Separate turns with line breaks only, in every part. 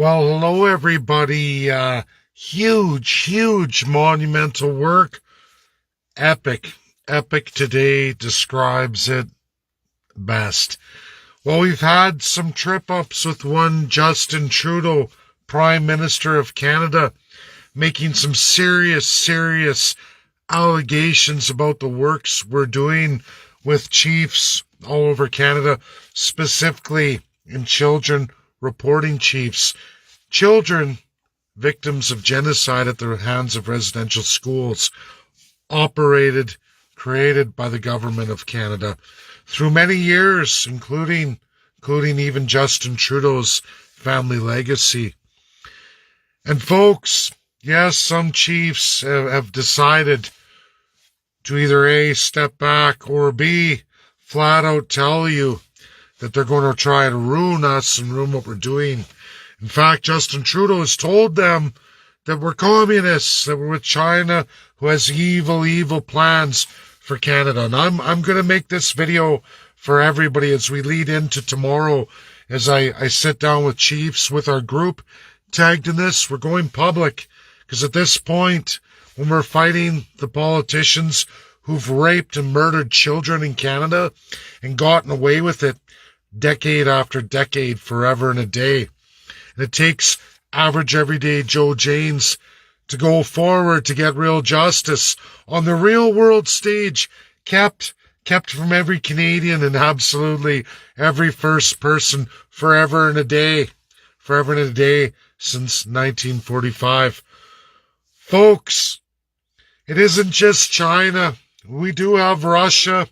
Well, hello everybody. Huge monumental work. Epic. Epic today describes it best. Well, we've had some trip-ups with one Justin Trudeau, Prime Minister of Canada, making some serious allegations about the works we're doing with chiefs all over Canada, specifically in children reporting chiefs. Children victims of genocide at the hands of residential schools, created by the government of Canada through many years, including even Justin Trudeau's family legacy. And folks, yes, some chiefs have decided to either A, step back, or B, flat out tell you that they're going to try to ruin us and ruin what we're doing. In fact, Justin Trudeau has told them that we're communists, that we're with China, who has evil plans for Canada. And I'm going to make this video for everybody as we lead into tomorrow, as I sit down with chiefs with our group tagged in this. We're going public, because at this point, when we're fighting the politicians who've raped and murdered children in Canada and gotten away with it decade after decade, forever and a day. And it takes average everyday Joe Janes to go forward to get real justice on the real world stage, kept from every Canadian and absolutely every first person forever and a day since 1945. Folks, it isn't just China. We do have Russia.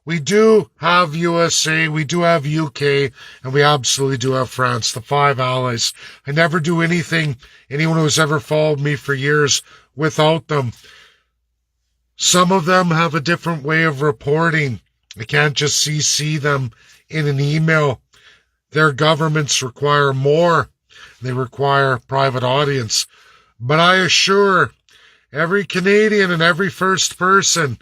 We do have USA, we do have UK, and we absolutely do have France, the five allies. I never do anything, anyone who's ever followed me for years, without them. Some of them have a different way of reporting. I can't just CC them in an email. Their governments require more. They require private audience. But I assure every Canadian and every first person,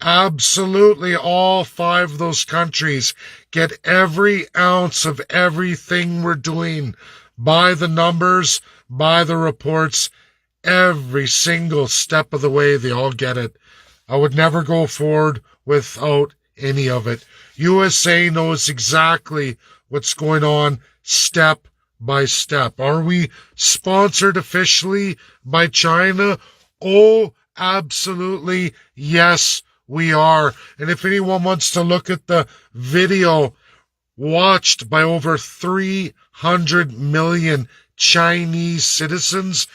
absolutely all five of those countries get every ounce of everything we're doing, by the numbers, by the reports, every single step of the way. They all get it. I would never go forward without any of it. USA knows exactly what's going on step by step. Are we sponsored officially by China? Oh, absolutely yes, we are. And if anyone wants to look at the video watched by over 300 million Chinese citizens,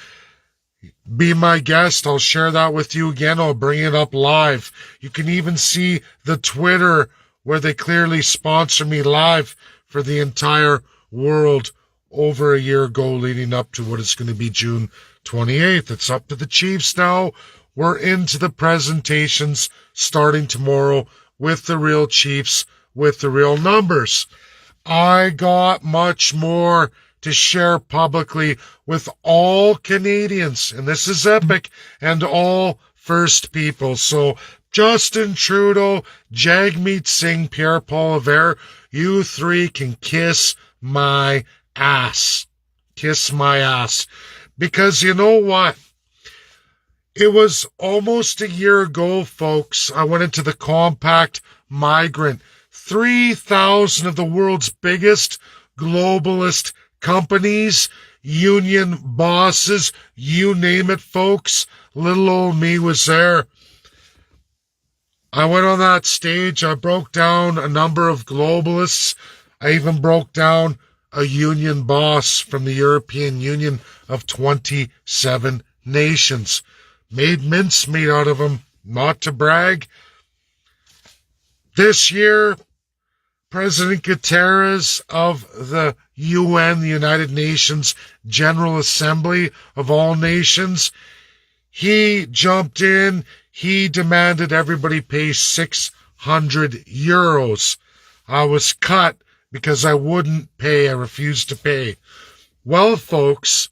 be my guest. I'll share that with you again. I'll bring it up live. You can even see the Twitter where they clearly sponsor me live for the entire world over a year ago, leading up to what is going to be June 28th. It's up to the chiefs now. We're into the presentations starting tomorrow with the real chiefs, with the real numbers. I got much more to share publicly with all Canadians, and this is epic, and all First People. So Justin Trudeau, Jagmeet Singh, Pierre, Poilievre, you three can kiss my ass. Kiss my ass. Because you know what? It was almost a year ago, folks, I went into the Compact Migrant. 3,000 of the world's biggest globalist companies, union bosses, you name it, folks. Little old me was there. I went on that stage. I broke down a number of globalists. I even broke down a union boss from the European Union of 27 nations. Made mincemeat out of him, not to brag. This year, President Guterres of the UN, the United Nations General Assembly of all nations, he jumped in. He demanded everybody pay 600 euros. I was cut because I wouldn't pay. I refused to pay. Well, folks,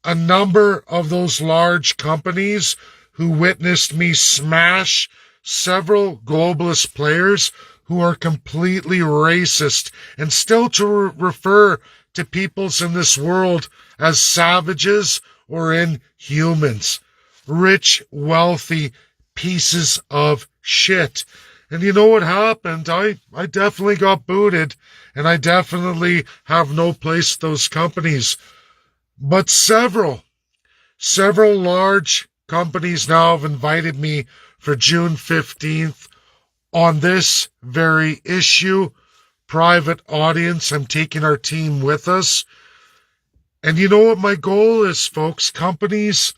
a number of those large companies who witnessed me smash several globalist players who are completely racist and still to refer to peoples in this world as savages or inhumans. Rich, wealthy pieces of shit. And you know what happened? I definitely got booted, and I definitely have no place with those companies. But several large companies now have invited me for June 15th on this very issue. Private audience. I'm taking our team with us. And you know what my goal is, folks? Companies,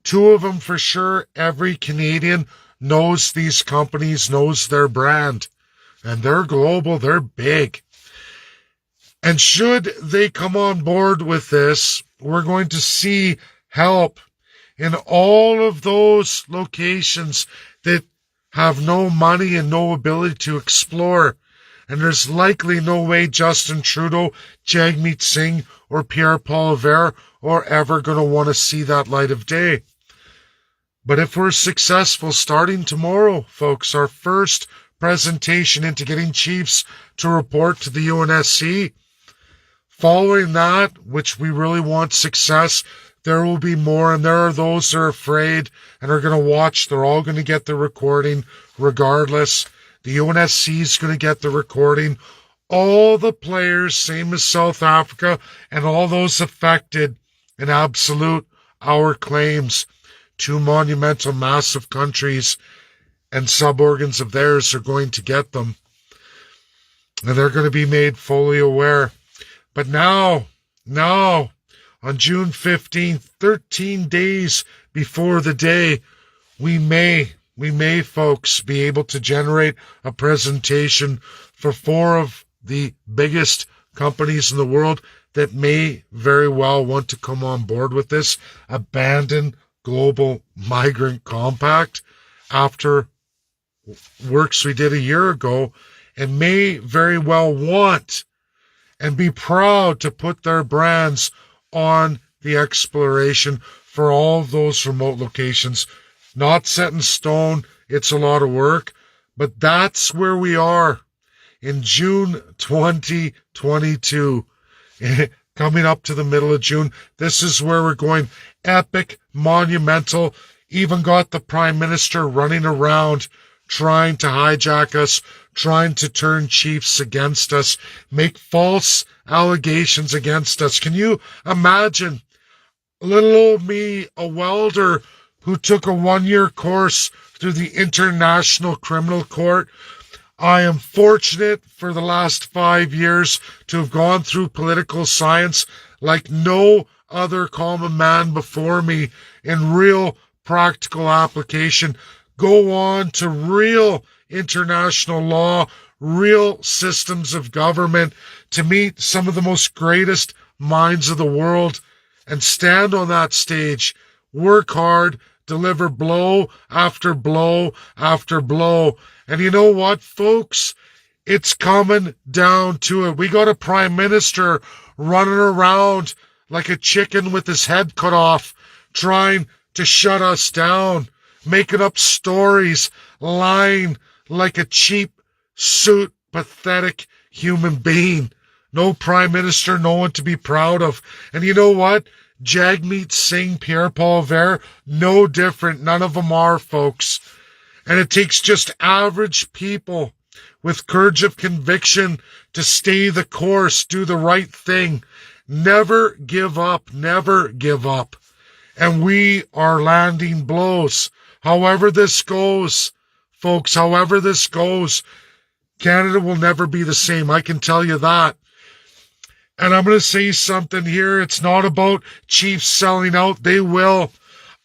two of them for sure. Every Canadian knows these companies, knows their brand. And they're global, they're big. And should they come on board with this, we're going to see help in all of those locations that have no money and no ability to explore. And there's likely no way Justin Trudeau, Jagmeet Singh, or Pierre Poilievre are ever going to want to see that light of day. But if we're successful starting tomorrow, folks, our first presentation into getting chiefs to report to the UNSC, following that, which we really want success, there will be more, and there are those that are afraid and are going to watch. They're all going to get the recording regardless. The UNSC is going to get the recording. All the players, same as South Africa, and all those affected in absolute our claims, two monumental, massive countries and suborgans of theirs are going to get them. And they're going to be made fully aware. But now, on June 15th, 13 days before the day, we may, folks, be able to generate a presentation for four of the biggest companies in the world that may very well want to come on board with this abandoned global migrant compact after works we did a year ago, and may very well want and be proud to put their brands on the exploration for all of those remote locations. Not set in stone, it's a lot of work, but that's where we are in June 2022. Coming up to the middle of June, this is where we're going. Epic, monumental, even got the Prime Minister running around trying to hijack us, trying to turn chiefs against us, make false allegations against us. Can you imagine little old me, a welder who took a 1-year course through the International Criminal Court? I am fortunate for the last 5 years to have gone through political science like no other common man before me in real practical application. Go on to real international law, real systems of government, to meet some of the most greatest minds of the world and stand on that stage, work hard, deliver blow after blow after blow. And you know what, folks? It's coming down to it. We got a prime minister running around like a chicken with his head cut off, trying to shut us down, making up stories, lying like a cheap suit, pathetic human being. No prime minister, no one to be proud of. And you know what? Jagmeet Singh, Pierre Poilievre, no different. None of them are, folks. And it takes just average people with courage of conviction to stay the course, do the right thing. Never give up, never give up. And we are landing blows. However this goes, folks, however this goes, Canada will never be the same. I can tell you that. And I'm going to say something here. It's not about chiefs selling out. They will.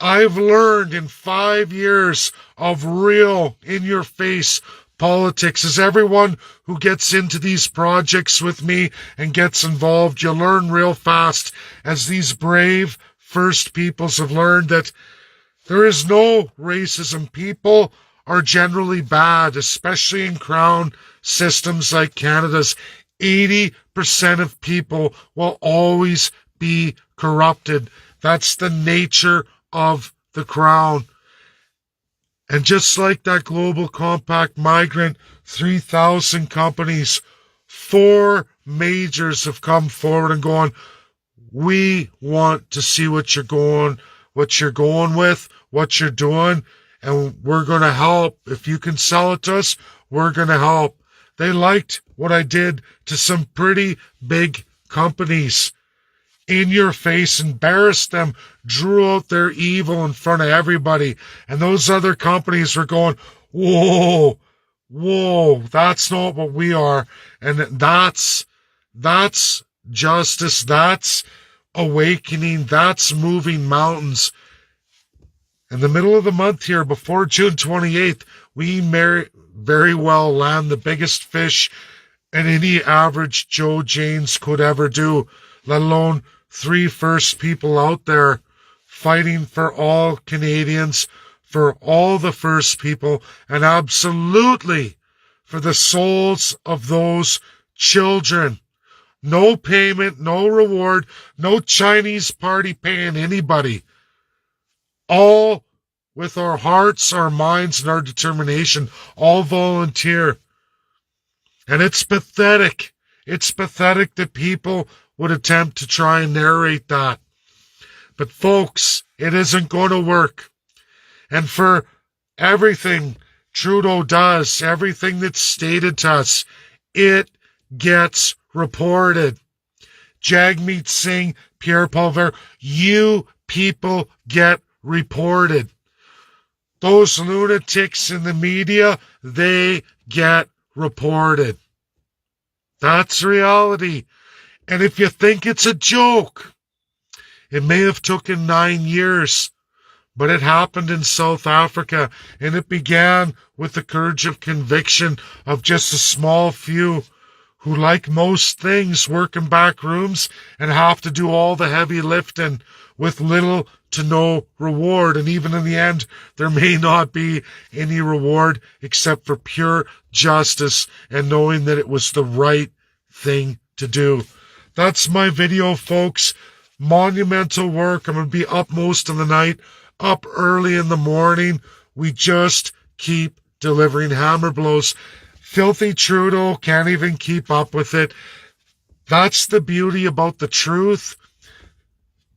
I've learned in 5 years of real in-your-face politics, as everyone who gets into these projects with me and gets involved, you learn real fast, as these brave First Peoples have learned, that there is no racism. People are generally bad, especially in crown systems like Canada's. 80% of people will always be corrupted. That's the nature of the crown. And just like that global compact migrant, 3,000 companies, 4 majors have come forward and gone, we want to see what you're going with, what you're doing, and we're going to help. If you can sell it to us, we're going to help. They liked what I did to some pretty big companies. In your face, embarrassed them, drew out their evil in front of everybody. And those other companies were going, whoa, that's not what we are. And that's justice, that's awakening, that's moving mountains. In the middle of the month here, before June 28th, we very well land the biggest fish and any average Joe Janes could ever do, let alone 3 First people out there fighting for all Canadians, for all the First people, and absolutely for the souls of those children. No payment, no reward, no Chinese party paying anybody. All with our hearts, our minds, and our determination, all volunteer. And it's pathetic. It's pathetic that people would attempt to try and narrate that. But folks, it isn't going to work. And for everything Trudeau does, everything that's stated to us, it gets reported. Jagmeet, Singh, Pierre, Poilievre, you people get reported. Those lunatics in the media, they get reported. That's reality. And if you think it's a joke, it may have taken 9 years, but it happened in South Africa, and it began with the courage of conviction of just a small few who, like most things, work in back rooms and have to do all the heavy lifting with little to no reward. And even in the end, there may not be any reward except for pure justice and knowing that it was the right thing to do. That's my video, folks. Monumental work. I'm going to be up most of the night, up early in the morning. We just keep delivering hammer blows. Filthy Trudeau can't even keep up with it. That's the beauty about the truth.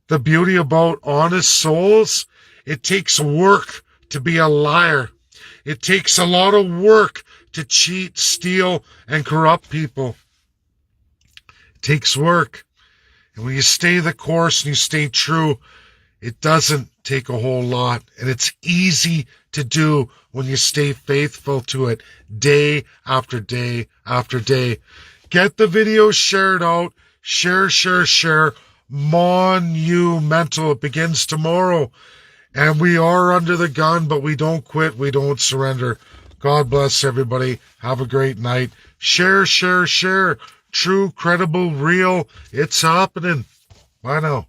The beauty about honest souls. It takes work to be a liar. It takes a lot of work to cheat, steal, and corrupt people. It takes work. And when you stay the course and you stay true, it doesn't take a whole lot. And it's easy to do when you stay faithful to it day after day after day. Get the video shared out. Share. Monumental. It begins tomorrow. And we are under the gun, but we don't quit. We don't surrender. God bless everybody. Have a great night. Share. True, credible, real. It's happening. Bye now.